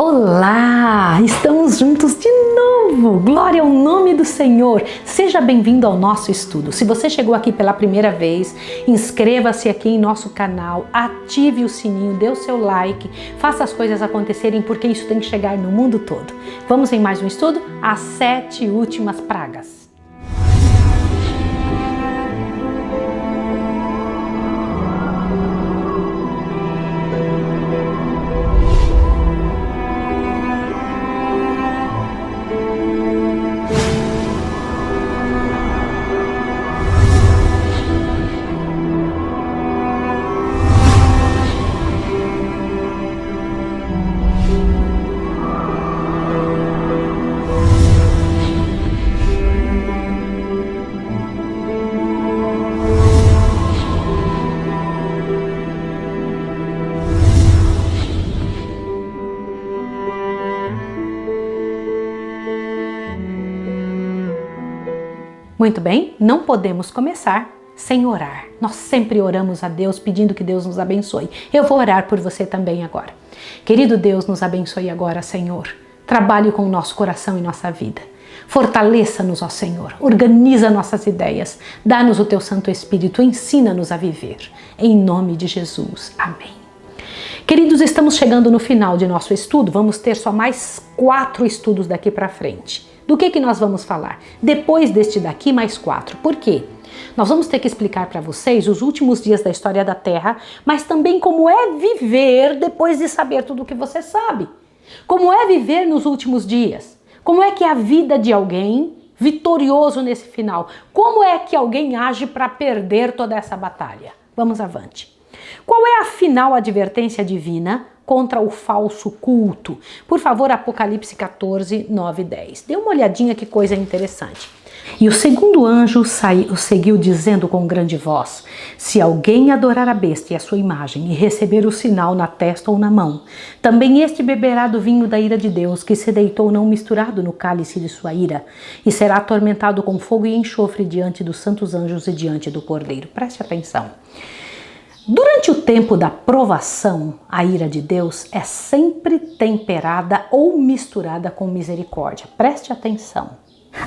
Olá! Estamos juntos de novo! Glória ao nome do Senhor! Seja bem-vindo ao nosso estudo. Se você chegou aqui pela primeira vez, inscreva-se aqui em nosso canal, ative o sininho, dê o seu like, faça as coisas acontecerem porque isso tem que chegar no mundo todo. Vamos em mais um estudo? As 7 últimas pragas. Muito bem, não podemos começar sem orar. Nós sempre oramos a Deus pedindo que Deus nos abençoe. Eu vou orar por você também agora. Querido Deus, nos abençoe agora, Senhor. Trabalhe com o nosso coração e nossa vida. Fortaleça-nos, ó Senhor. Organiza nossas ideias. Dá-nos o Teu Santo Espírito. Ensina-nos a viver. Em nome de Jesus. Amém. Queridos, estamos chegando no final de nosso estudo. Vamos ter só mais 4 estudos daqui para frente. Do que nós vamos falar? Depois deste daqui, mais 4. Por quê? Nós vamos ter que explicar para vocês os últimos dias da história da Terra, mas também como é viver depois de saber tudo o que você sabe. Como é viver nos últimos dias. Como é que é a vida de alguém vitorioso nesse final. Como é que alguém age para perder toda essa batalha. Vamos avante. Qual é a final advertência divina contra o falso culto? Por favor, Apocalipse 14, 9 e 10. Dê uma olhadinha que coisa interessante. E o segundo anjo o seguiu dizendo com grande voz: se alguém adorar a besta e a sua imagem e receber o sinal na testa ou na mão, também este beberá do vinho da ira de Deus, que se deitou não misturado no cálice de sua ira, e será atormentado com fogo e enxofre diante dos santos anjos e diante do Cordeiro. Preste atenção. Durante o tempo da provação, a ira de Deus é sempre temperada ou misturada com misericórdia. Preste atenção.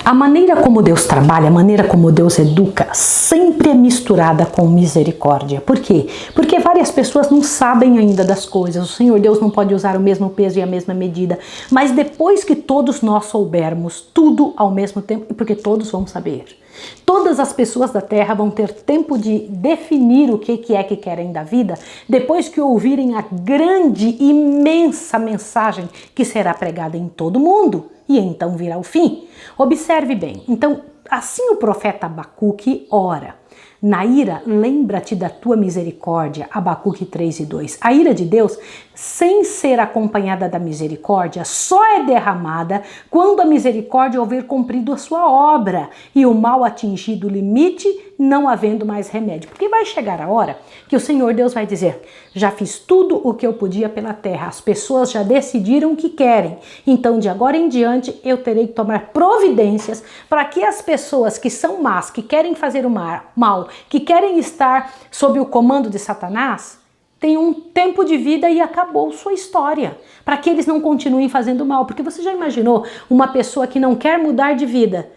A maneira como Deus trabalha, a maneira como Deus educa, sempre é misturada com misericórdia. Por quê? Porque várias pessoas não sabem ainda das coisas. O Senhor Deus não pode usar o mesmo peso e a mesma medida. Mas depois que todos nós soubermos tudo ao mesmo tempo, porque todos vão saber. Todas as pessoas da Terra vão ter tempo de definir o que é que querem da vida depois que ouvirem a grande, imensa mensagem que será pregada em todo o mundo. E então virá o fim. Observe bem. Então, assim o profeta Abacuque ora: na ira, lembra-te da tua misericórdia. Abacuque 3 e 2. A ira de Deus, sem ser acompanhada da misericórdia, só é derramada quando a misericórdia houver cumprido a sua obra e o mal atingido o limite, não havendo mais remédio. Porque vai chegar a hora que o Senhor Deus vai dizer: já fiz tudo o que eu podia pela terra, as pessoas já decidiram o que querem, então de agora em diante eu terei que tomar providências para que as pessoas que são más, que querem fazer o mal, que querem estar sob o comando de Satanás, tenham um tempo de vida e acabou sua história, para que eles não continuem fazendo mal. Porque você já imaginou uma pessoa que não quer mudar de vida,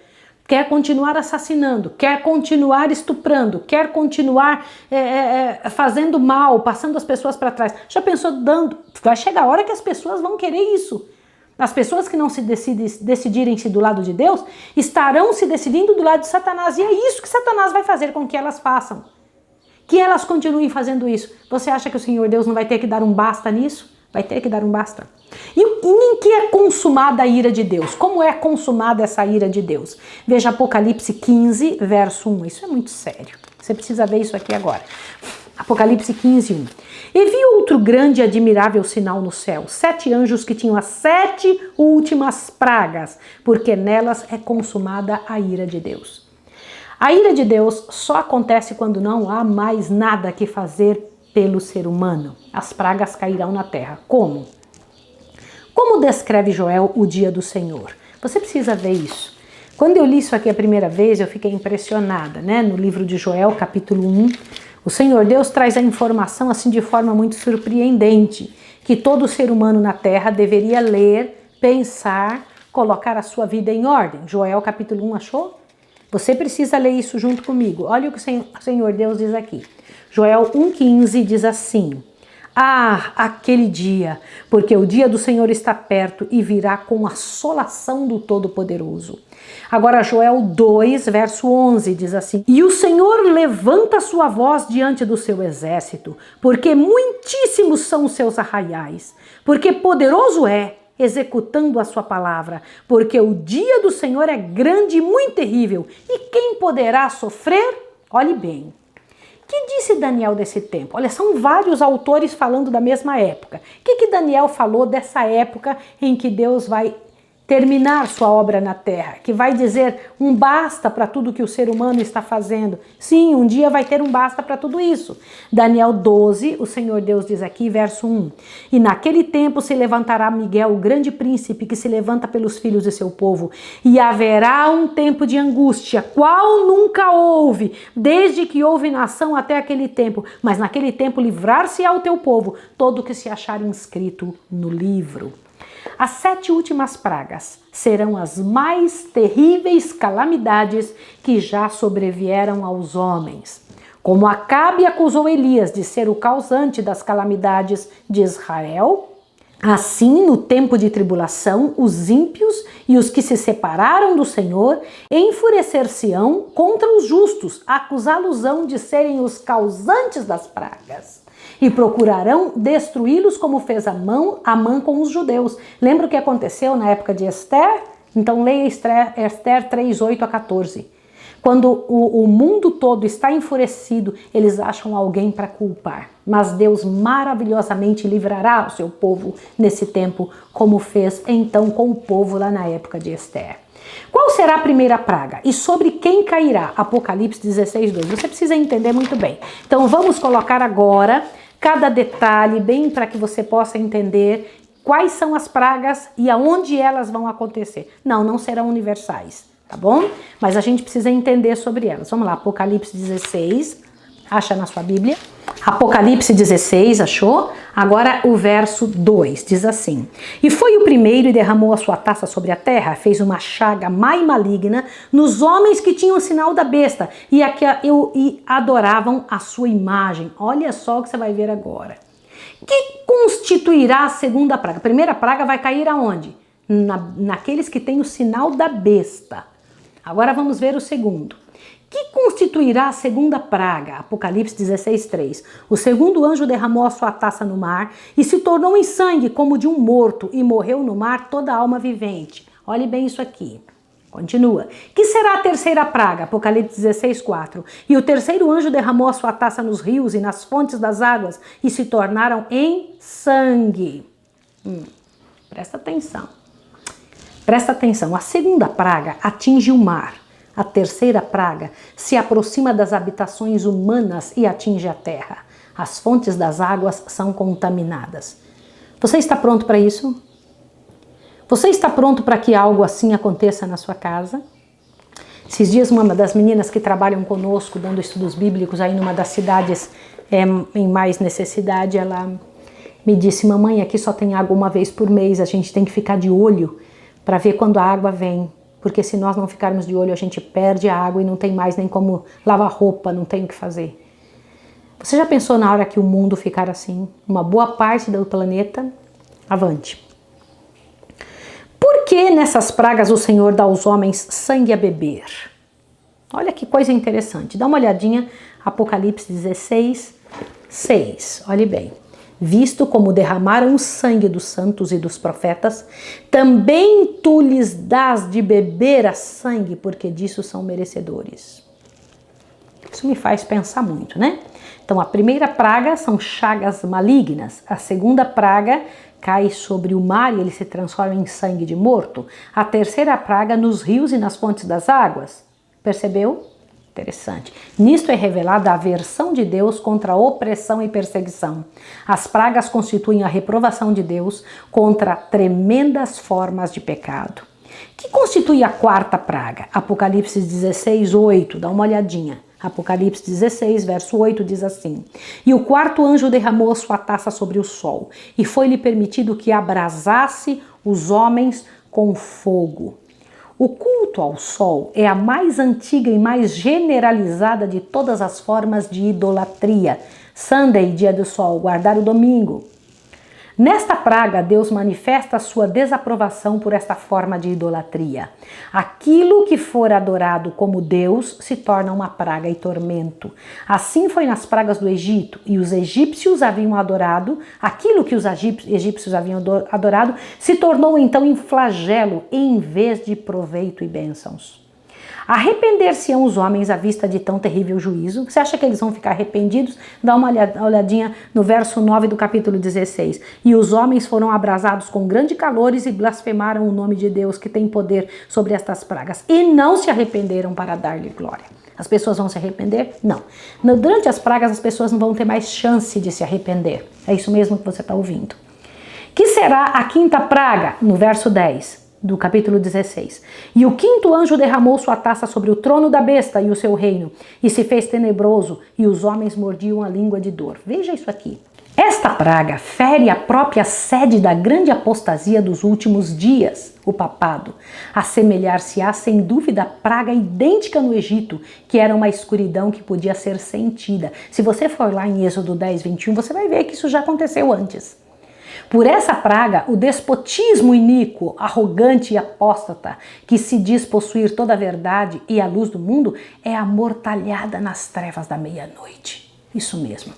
quer continuar assassinando, quer continuar estuprando, quer continuar fazendo mal, passando as pessoas para trás? Já pensou vai chegar a hora que as pessoas vão querer isso. As pessoas que não se decidirem-se do lado de Deus, estarão se decidindo do lado de Satanás. E é isso que Satanás vai fazer com que elas façam. Que elas continuem fazendo isso. Você acha que o Senhor Deus não vai ter que dar um basta nisso? Vai ter que dar um basta. E em que é consumada a ira de Deus? Como é consumada essa ira de Deus? Veja Apocalipse 15, verso 1. Isso é muito sério. Você precisa ver isso aqui agora. Apocalipse 15, 1. E vi outro grande e admirável sinal no céu: 7 anjos que tinham as 7 últimas pragas, porque nelas é consumada a ira de Deus. A ira de Deus só acontece quando não há mais nada que fazer pelo ser humano. As pragas cairão na terra. Como? Como descreve Joel o dia do Senhor? Você precisa ver isso. Quando eu li isso aqui a primeira vez, eu fiquei impressionada, né? No livro de Joel, capítulo 1, o Senhor Deus traz a informação assim de forma muito surpreendente. que todo ser humano na terra deveria ler, pensar, colocar a sua vida em ordem. Joel capítulo 1, achou? Você precisa ler isso junto comigo. Olha o que o Senhor Deus diz aqui. Joel 1,15 diz assim: Ah, aquele dia, porque o dia do Senhor está perto e virá com assolação do Todo-Poderoso. Agora Joel 2, verso 11 diz assim: E o Senhor levanta sua voz diante do seu exército, porque muitíssimos são os seus arraiais, porque poderoso é, executando a sua palavra, porque o dia do Senhor é grande e muito terrível, e quem poderá sofrer? Olhe bem. O que disse Daniel desse tempo? Olha, são vários autores falando da mesma época. O que Daniel falou dessa época em que Deus vai terminar sua obra na terra? Que vai dizer um basta para tudo que o ser humano está fazendo. Sim, um dia vai ter um basta para tudo isso. Daniel 12, o Senhor Deus diz aqui, verso 1. E naquele tempo se levantará Miguel, o grande príncipe que se levanta pelos filhos de seu povo. E haverá um tempo de angústia, qual nunca houve, desde que houve nação até aquele tempo. Mas naquele tempo livrar-se-á o teu povo, todo que se achar inscrito no livro. As 7 últimas pragas serão as mais terríveis calamidades que já sobrevieram aos homens. Como Acabe acusou Elias de ser o causante das calamidades de Israel, assim, no tempo de tribulação, os ímpios e os que se separaram do Senhor enfurecer-se-ão contra os justos, acusá-los-ão de serem os causantes das pragas. E procurarão destruí-los como fez Amã com os judeus. Lembra o que aconteceu na época de Esther? Então leia Esther 3, 8 a 14. Quando o mundo todo está enfurecido, eles acham alguém para culpar. Mas Deus maravilhosamente livrará o seu povo nesse tempo, como fez então com o povo lá na época de Esther. Qual será a primeira praga? E sobre quem cairá? Apocalipse 16, 2. Você precisa entender muito bem. Então vamos colocar agora cada detalhe bem para que você possa entender quais são as pragas e aonde elas vão acontecer. Não serão universais, tá bom? Mas a gente precisa entender sobre elas. Vamos lá, Apocalipse 16, acha na sua Bíblia. Apocalipse 16, achou? Agora o verso 2 diz assim: E foi o primeiro e derramou a sua taça sobre a terra, fez uma chaga má e maligna nos homens que tinham o sinal da besta e adoravam a sua imagem. Olha só o que você vai ver agora. Que constituirá a segunda praga? A primeira praga vai cair aonde? Naqueles que têm o sinal da besta. Agora vamos ver o segundo. Que constituirá a segunda praga? Apocalipse 16, 3. O segundo anjo derramou a sua taça no mar e se tornou em sangue como de um morto e morreu no mar toda alma vivente. Olhe bem isso aqui. Continua. Que será a terceira praga? Apocalipse 16, 4. E o terceiro anjo derramou a sua taça nos rios e nas fontes das águas e se tornaram em sangue. Presta atenção. Presta atenção. A segunda praga atinge o mar. A terceira praga se aproxima das habitações humanas e atinge a terra. As fontes das águas são contaminadas. Você está pronto para isso? Você está pronto para que algo assim aconteça na sua casa? Esses dias uma das meninas que trabalham conosco, dando estudos bíblicos aí numa das cidades em mais necessidade, ela me disse: mamãe, aqui só tem água uma vez por mês, a gente tem que ficar de olho para ver quando a água vem. Porque se nós não ficarmos de olho, a gente perde a água e não tem mais nem como lavar roupa, não tem o que fazer. Você já pensou na hora que o mundo ficar assim? Uma boa parte do planeta, avante. Por que nessas pragas o Senhor dá aos homens sangue a beber? Olha que coisa interessante. Dá uma olhadinha, Apocalipse 16, 6. Olhe bem. Visto como derramaram o sangue dos santos e dos profetas, também tu lhes dás de beber a sangue, porque disso são merecedores. Isso me faz pensar muito, né? Então, a primeira praga são chagas malignas. A segunda praga cai sobre o mar e ele se transforma em sangue de morto. A terceira praga nos rios e nas fontes das águas. Percebeu? Interessante. Nisto é revelada a aversão de Deus contra a opressão e perseguição. As pragas constituem a reprovação de Deus contra tremendas formas de pecado. Que constitui a quarta praga? Apocalipse 16, 8. Dá uma olhadinha. Apocalipse 16, verso 8 diz assim: E o quarto anjo derramou a sua taça sobre o sol, e foi-lhe permitido que abrasasse os homens com fogo. O culto ao sol é a mais antiga e mais generalizada de todas as formas de idolatria. Sunday, dia do sol, guardar o domingo. Nesta praga, Deus manifesta a sua desaprovação por esta forma de idolatria. Aquilo que for adorado como Deus se torna uma praga e tormento. Assim foi nas pragas do Egito, e os egípcios haviam adorado, aquilo que os egípcios haviam adorado se tornou então em flagelo em vez de proveito e bênçãos. Arrepender-se-ão os homens à vista de tão terrível juízo? Você acha que eles vão ficar arrependidos? Dá uma olhadinha no verso 9 do capítulo 16. E os homens foram abrasados com grande calores e blasfemaram o nome de Deus que tem poder sobre estas pragas. E não se arrependeram para dar-lhe glória. As pessoas vão se arrepender? Não. Durante as pragas as pessoas não vão ter mais chance de se arrepender. É isso mesmo que você está ouvindo. Que será a quinta praga? No verso 10. Do capítulo 16. E o quinto anjo derramou sua taça sobre o trono da besta e o seu reino, e se fez tenebroso, e os homens mordiam a língua de dor. Veja isso aqui. Esta praga fere a própria sede da grande apostasia dos últimos dias, o papado. Assemelhar-se-á sem dúvida a praga idêntica no Egito, que era uma escuridão que podia ser sentida. Se você for lá em Êxodo 10, 21, você vai ver que isso já aconteceu antes. Por essa praga, o despotismo iníquo, arrogante e apóstata, que se diz possuir toda a verdade e a luz do mundo, é amortalhada nas trevas da meia-noite. Isso mesmo.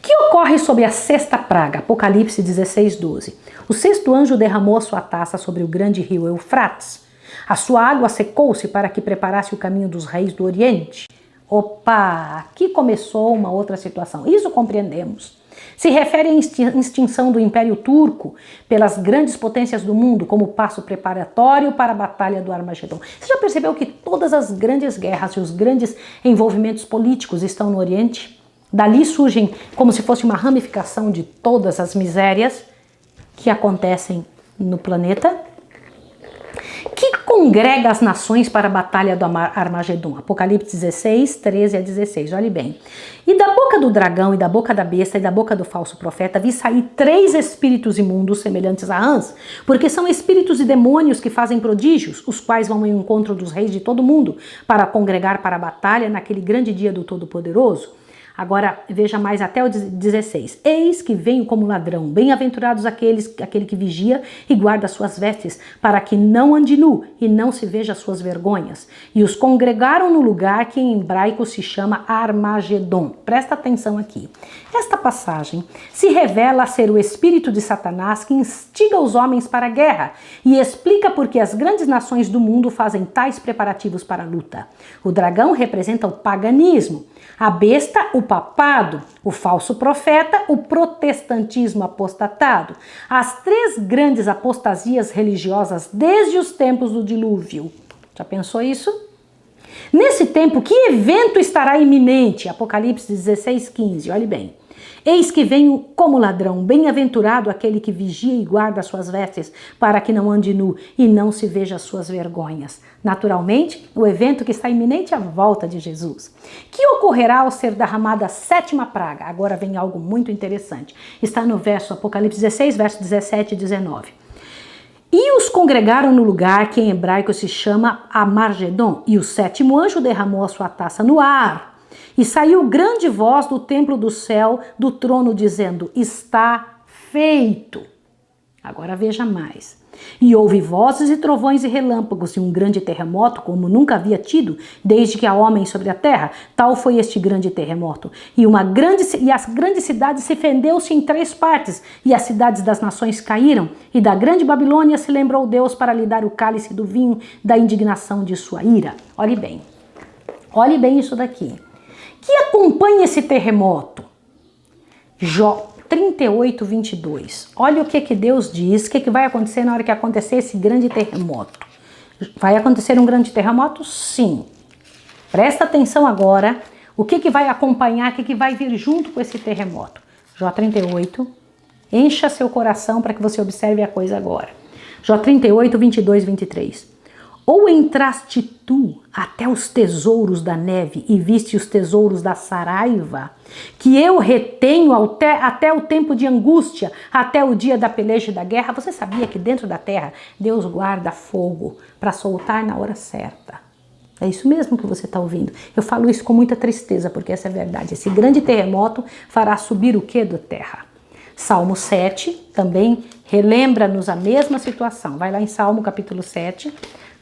Que ocorre sob a sexta praga? Apocalipse 16, 12. O sexto anjo derramou a sua taça sobre o grande rio Eufrates. A sua água secou-se para que preparasse o caminho dos reis do Oriente. Opa, aqui começou uma outra situação. Isso compreendemos. Se refere à extinção do Império Turco pelas grandes potências do mundo como passo preparatório para a Batalha do Armagedon. Você já percebeu que todas as grandes guerras e os grandes envolvimentos políticos estão no Oriente? Dali surgem como se fosse uma ramificação de todas as misérias que acontecem no planeta, que congrega as nações para a batalha do Armagedon. Apocalipse 16, 13 a 16, olhe bem. E da boca do dragão, e da boca da besta, e da boca do falso profeta, vi sair 3 espíritos imundos semelhantes a rãs, porque são espíritos e demônios que fazem prodígios, os quais vão ao encontro dos reis de todo mundo, para congregar para a batalha naquele grande dia do Todo-Poderoso. Agora, veja mais até o 16. Eis que venho como ladrão, bem-aventurados aquele que vigia e guarda suas vestes, para que não ande nu e não se veja suas vergonhas. E os congregaram no lugar que em hebraico se chama Armagedon. Presta atenção aqui. Esta passagem se revela ser o espírito de Satanás que instiga os homens para a guerra e explica por que as grandes nações do mundo fazem tais preparativos para a luta. O dragão representa o paganismo, a besta, o papado, o falso profeta, o protestantismo apostatado. As 3 grandes apostasias religiosas desde os tempos do dilúvio. Já pensou isso? Nesse tempo, que evento estará iminente? Apocalipse 16, 15, olhe bem. Eis que venho como ladrão, bem-aventurado aquele que vigia e guarda suas vestes, para que não ande nu e não se veja suas vergonhas. Naturalmente, o evento que está iminente é a volta de Jesus. Que ocorrerá ao ser derramada a 7ª praga? Agora vem algo muito interessante. Está no verso Apocalipse 16, verso 17 e 19. E os congregaram no lugar que em hebraico se chama Armagedon, e o 7º anjo derramou a sua taça no ar. E saiu grande voz do templo do céu, do trono, dizendo: está feito. Agora veja mais. E houve vozes e trovões e relâmpagos e um grande terremoto, como nunca havia tido, desde que há homem sobre a terra. Tal foi este grande terremoto. E as grandes cidades se fendeu-se em 3 partes, e as cidades das nações caíram. E da grande Babilônia se lembrou Deus para lhe dar o cálice do vinho da indignação de sua ira. Olhe bem isso daqui. Que acompanha esse terremoto? Jó 38, 22. Olha o que Deus diz, o que vai acontecer na hora que acontecer esse grande terremoto. Vai acontecer um grande terremoto? Sim. Presta atenção agora, o que vai acompanhar, o que vai vir junto com esse terremoto. Jó 38, encha seu coração para que você observe a coisa agora. Jó 38, 22, 23. Ou entraste tu até os tesouros da neve e viste os tesouros da saraiva, que eu retenho até o tempo de angústia, até o dia da peleja e da guerra? Você sabia que dentro da terra Deus guarda fogo para soltar na hora certa? É isso mesmo que você está ouvindo. Eu falo isso com muita tristeza, porque essa é a verdade. Esse grande terremoto fará subir o que da terra? Salmo 7 também relembra-nos a mesma situação. Vai lá em Salmo capítulo 7.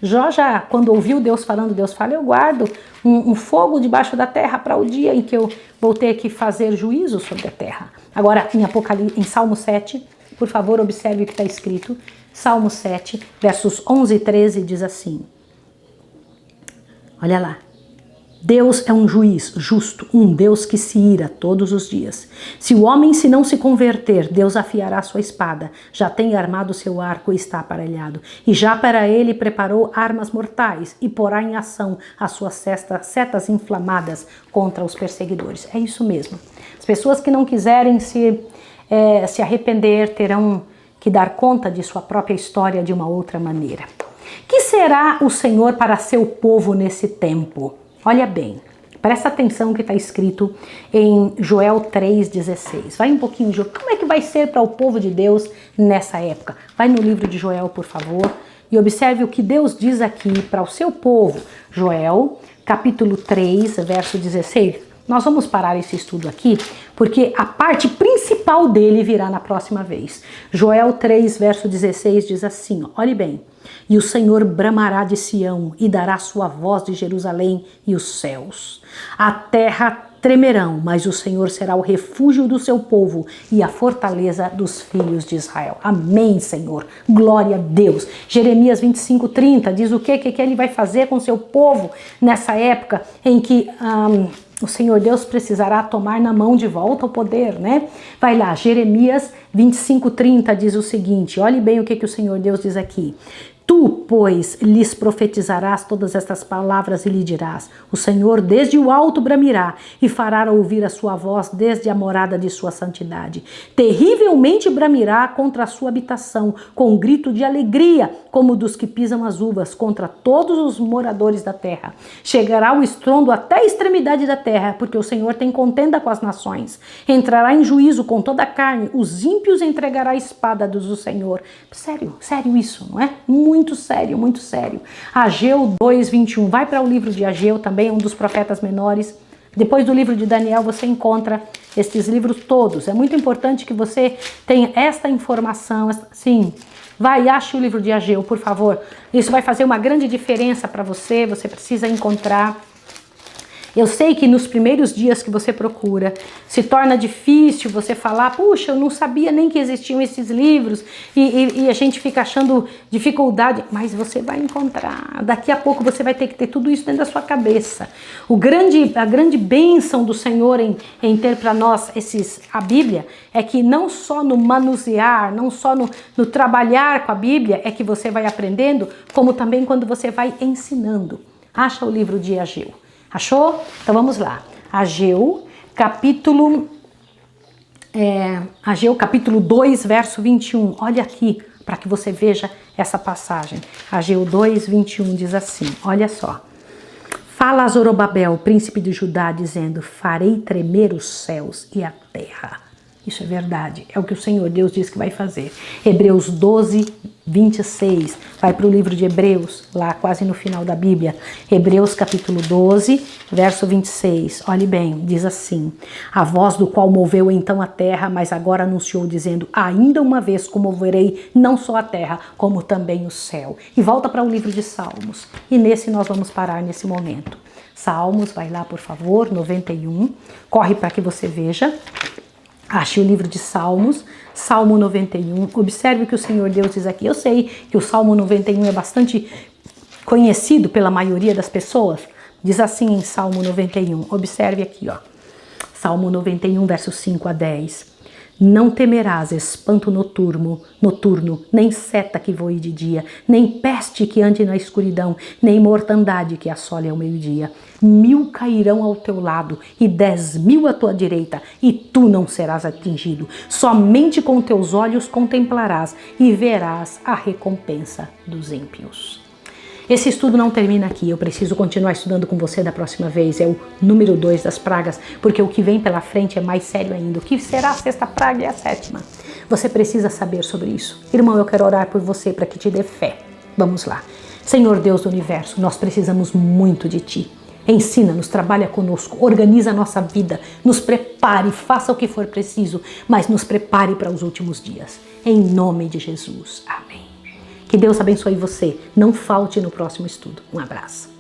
Jó já, quando ouviu Deus falando, Deus fala, eu guardo um fogo debaixo da terra para o dia em que eu vou ter que fazer juízo sobre a terra. Agora, em Salmo 7, por favor, observe o que está escrito. Salmo 7, versos 11 e 13, diz assim. Olha lá. Deus é um juiz justo, um Deus que se ira todos os dias. Se o homem se não se converter, Deus afiará sua espada, já tem armado seu arco e está aparelhado. E já para ele preparou armas mortais e porá em ação as suas setas inflamadas contra os perseguidores. É isso mesmo. As pessoas que não quiserem se arrepender terão que dar conta de sua própria história de uma outra maneira. Que será o Senhor para seu povo nesse tempo? Olha bem, presta atenção que está escrito em Joel 3,16. Vai um pouquinho, Joel. Como é que vai ser para o povo de Deus nessa época? Vai no livro de Joel, por favor, e observe o que Deus diz aqui para o seu povo. Joel, capítulo 3, verso 16. Nós vamos parar esse estudo aqui, porque a parte principal dele virá na próxima vez. Joel 3, verso 16 diz assim, ó, olhe bem. E o Senhor bramará de Sião e dará sua voz de Jerusalém e os céus. A terra tremerão, mas o Senhor será o refúgio do seu povo e a fortaleza dos filhos de Israel. Amém, Senhor. Glória a Deus. Jeremias 25:30 diz o que ele vai fazer com o seu povo nessa época em que o Senhor Deus precisará tomar na mão de volta o poder, né? Vai lá, Jeremias 25:30 diz o seguinte, olhe bem o que o Senhor Deus diz aqui. Tu, pois, lhes profetizarás todas estas palavras e lhe dirás, o Senhor desde o alto bramirá e fará ouvir a sua voz desde a morada de sua santidade. Terrivelmente bramirá contra a sua habitação, com um grito de alegria, como dos que pisam as uvas, contra todos os moradores da terra. Chegará o estrondo até a extremidade da terra, porque o Senhor tem contenda com as nações. Entrará em juízo com toda a carne, os ímpios entregará a espada do Senhor. Sério isso, não é? Muito sério, muito sério. Ageu 2:21. Vai para o livro de Ageu, também um dos profetas menores. Depois do livro de Daniel você encontra estes livros todos. É muito importante que você tenha esta informação. Sim, vai, ache o livro de Ageu, por favor. Isso vai fazer uma grande diferença para você. Você precisa encontrar. Eu sei que nos primeiros dias que você procura, se torna difícil você falar, puxa, eu não sabia nem que existiam esses livros, e a gente fica achando dificuldade, mas você vai encontrar. Daqui a pouco você vai ter que ter tudo isso dentro da sua cabeça. A grande bênção do Senhor em ter para nós a Bíblia, é que não só no manusear, não só no trabalhar com a Bíblia é que você vai aprendendo, como também quando você vai ensinando. Acha o livro de Ageu. Achou? Então vamos lá. Ageu, capítulo 2, verso 21. Olha aqui, para que você veja essa passagem. Ageu 2, 21 diz assim, olha só. Fala a Zorobabel, príncipe de Judá, dizendo, farei tremer os céus e a terra. Isso é verdade, é o que o Senhor Deus diz que vai fazer. Hebreus 12, 26, vai para o livro de Hebreus, lá quase no final da Bíblia. Hebreus capítulo 12, verso 26, olhe bem, diz assim, a voz do qual moveu então a terra, mas agora anunciou dizendo, ainda uma vez comoverei não só a terra, como também o céu. E volta para o livro de Salmos, e nesse nós vamos parar nesse momento. Salmos, vai lá por favor, 91, corre para que você veja. Ache o livro de Salmos, Salmo 91, observe o que o Senhor Deus diz aqui. Eu sei que o Salmo 91 é bastante conhecido pela maioria das pessoas. Diz assim em Salmo 91, observe aqui, ó. Salmo 91, versos 5 a 10. Não temerás espanto noturno, nem seta que voe de dia, nem peste que ande na escuridão, nem mortandade que assole ao meio-dia. 1000 cairão ao teu lado e 10.000 à tua direita, e tu não serás atingido. Somente com teus olhos contemplarás e verás a recompensa dos ímpios. Esse estudo não termina aqui, eu preciso continuar estudando com você da próxima vez, é o número 2 das pragas, porque o que vem pela frente é mais sério ainda. O que será a 6ª praga e a 7ª? Você precisa saber sobre isso. Irmão, eu quero orar por você para que te dê fé. Vamos lá. Senhor Deus do Universo, nós precisamos muito de Ti. Ensina-nos, trabalha conosco, organiza a nossa vida, nos prepare, faça o que for preciso, mas nos prepare para os últimos dias. Em nome de Jesus. Amém. Que Deus abençoe você. Não falte no próximo estudo. Um abraço.